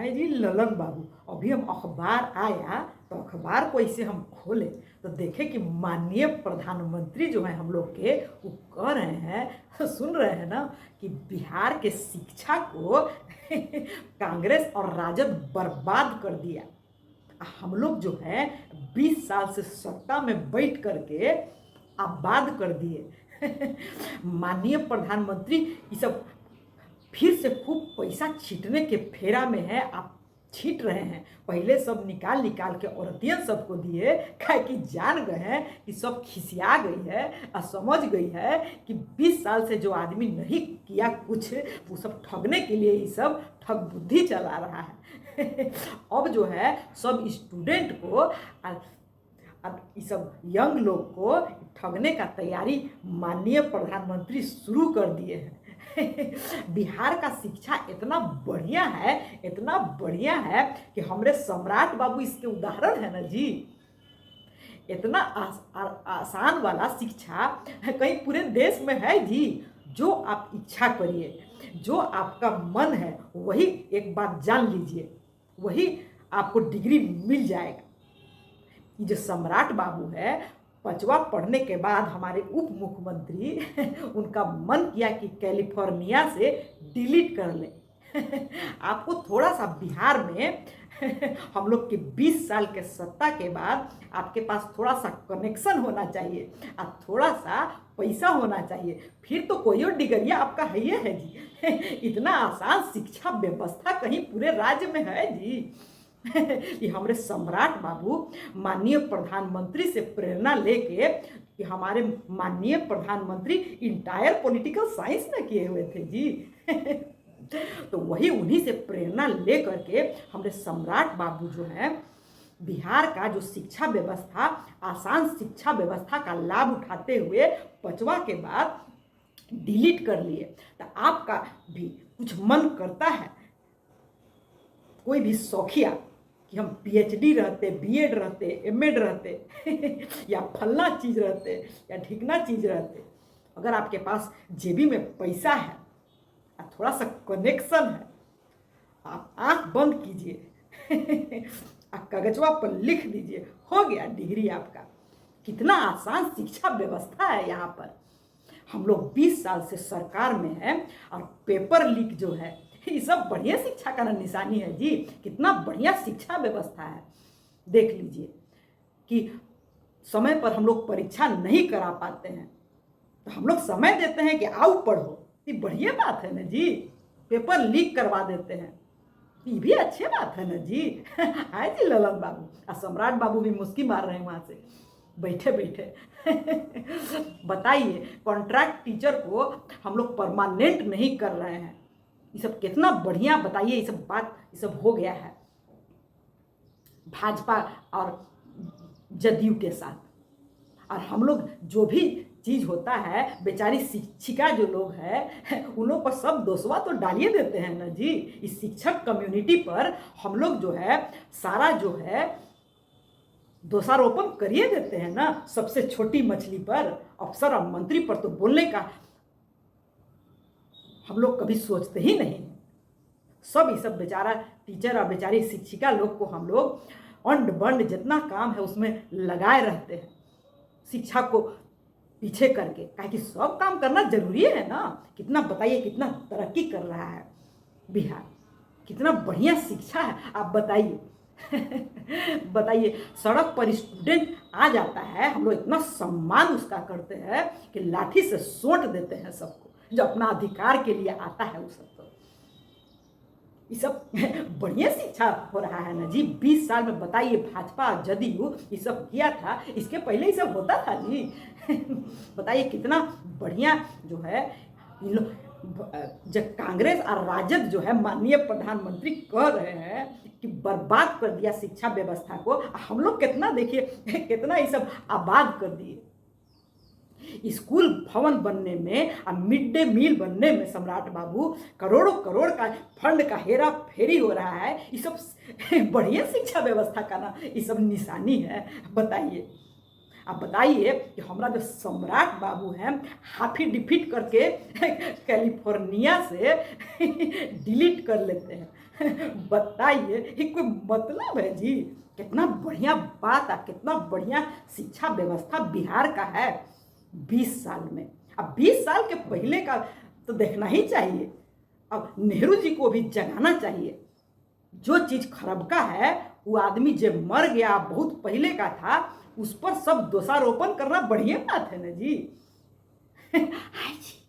है जी ललन बाबू, अभी हम अखबार आया तो अखबार को इसे हम खोले तो देखे कि माननीय प्रधानमंत्री जो है हम लोग के वो कह रहे हैं, सुन रहे हैं ना, कि बिहार के शिक्षा को कांग्रेस और राजद बर्बाद कर दिया। हम लोग जो है 20 साल से सत्ता में बैठ करके आबाद कर दिए। माननीय प्रधानमंत्री ये सब फिर से खूब पैसा छीटने के फेरा में है, आप छीट रहे हैं। पहले सब निकाल निकाल के औरतियन सबको दिए, काहे कि जान गए हैं कि सब खिसिया गई है और समझ गई है कि 20 साल से जो आदमी नहीं किया कुछ, वो सब ठगने के लिए ही सब ठग बुद्धि चला रहा है। अब जो है सब स्टूडेंट को अब ये सब यंग लोग को ठगने का तैयारी माननीय प्रधानमंत्री शुरू कर दिए हैं। बिहार का शिक्षा इतना बढ़िया है, इतना बढ़िया है कि हमारे सम्राट बाबू इसके उदाहरण है ना जी। इतना आसान वाला शिक्षा कहीं पूरे देश में है जी। जो आप इच्छा करिए, जो आपका मन है वही एक बात जान लीजिए, वही आपको डिग्री मिल जाएगा। ये जो सम्राट बाबू है, 5वां पढ़ने के बाद हमारे उप मुख्यमंत्री उनका मन किया कि कैलिफोर्निया से डिलीट कर ले। आपको थोड़ा सा बिहार में हम लोग के 20 साल के सत्ता के बाद आपके पास थोड़ा सा कनेक्शन होना चाहिए और थोड़ा सा पैसा होना चाहिए, फिर तो कोई और डिग्री आपका है जी। इतना आसान शिक्षा व्यवस्था कहीं पूरे राज्य में है जी। ये हमारे सम्राट बाबू माननीय प्रधानमंत्री से प्रेरणा लेके, कि हमारे माननीय प्रधानमंत्री इंटायर पॉलिटिकल साइंस में किए हुए थे जी। तो वही उन्हीं से प्रेरणा ले करके हमारे सम्राट बाबू जो है बिहार का जो शिक्षा व्यवस्था, आसान शिक्षा व्यवस्था का लाभ उठाते हुए 5वां के बाद डिलीट कर लिए। तो आपका भी कुछ मन करता है, कोई भी शौकिया, कि हम पीएचडी रहते, बीएड रहते, एमएड रहते या फलना चीज़ रहते या ढिकना चीज़ रहते, अगर आपके पास जेबी में पैसा है और थोड़ा सा कनेक्शन है, आप आंख बंद कीजिए और कागजवा पर लिख दीजिए, हो गया डिग्री आपका। कितना आसान शिक्षा व्यवस्था है यहाँ पर। हम लोग 20 साल से सरकार में हैं और पेपर लीक जो है, ये सब बढ़िया शिक्षा का निशानी है जी। कितना बढ़िया शिक्षा व्यवस्था है। देख लीजिए कि समय पर हम लोग परीक्षा नहीं करा पाते हैं तो हम लोग समय देते हैं कि आओ पढ़ो, ये बढ़िया बात है ना जी। पेपर लीक करवा देते हैं, ये भी अच्छी बात है ना जी। आए जी ललन बाबू और सम्राट बाबू भी मुस्की मार रहे हैं वहाँ से बैठे बैठे। बताइए, कॉन्ट्रैक्ट टीचर को हम लोग परमानेंट नहीं कर रहे हैं, ये सब कितना बढ़िया। बताइए, ये सब बात ये सब हो गया है भाजपा और जदयू के साथ। और हम लोग जो भी चीज़ होता है, बेचारी शिक्षिका जो लोग हैं उन लोग पर सब दोषवा तो डालिए देते हैं ना जी। इस शिक्षक कम्युनिटी पर हम लोग जो है सारा जो है दोषारोपण करिए देते हैं ना। सबसे छोटी मछली पर, अफसर और मंत्री पर तो बोलने का हम लोग कभी सोचते ही नहीं। सब ये सब बेचारा टीचर और बेचारी शिक्षिका लोग को हम लोग अंड बंड जितना काम है उसमें लगाए रहते हैं, शिक्षा को पीछे करके, काहे कि सब काम करना जरूरी है ना। कितना बताइए, कितना तरक्की कर रहा है बिहार, कितना बढ़िया शिक्षा है। आप बताइए बताइए, सड़क पर स्टूडेंट आ जाता है, हम लोग इतना सम्मान उसका करते हैं कि लाठी से सोट देते हैं सबको। जो अपना अधिकार के लिए आता है उस सबको। ये सब बढ़िया शिक्षा हो रहा है ना जी। 20 साल में बताइए, भाजपा जदयू ये सब किया था, इसके पहले ये सब होता था जी। बताइए कितना बढ़िया जो है इन लोग। जब कांग्रेस और राजद जो है माननीय प्रधानमंत्री कह रहे हैं कि बर्बाद कर दिया शिक्षा व्यवस्था को, हम लोग कितना देखिए कितना ये सब आबाद कर दिए। स्कूल भवन बनने में और मिड डे मील बनने में सम्राट बाबू करोड़ों करोड़ का फंड का हेरा फेरी हो रहा है। ये सब बढ़िया शिक्षा व्यवस्था का ना ये सब निशानी है। बताइए, आप बताइए कि हमारा जो सम्राट बाबू हैं हाफी डिफीट करके कैलिफोर्निया से डिलीट कर लेते हैं। बताइए, ये कोई मतलब है जी? कितना बढ़िया बात है, कितना बढ़िया शिक्षा व्यवस्था बिहार का है 20 साल में। अब 20 साल के पहले का तो देखना ही चाहिए। अब नेहरू जी को भी जगाना चाहिए। जो चीज खरबका है, वो आदमी जब मर गया बहुत पहले का था, उस पर सब दोषारोपण करना बढ़िया बात है ना जी। हाय जी।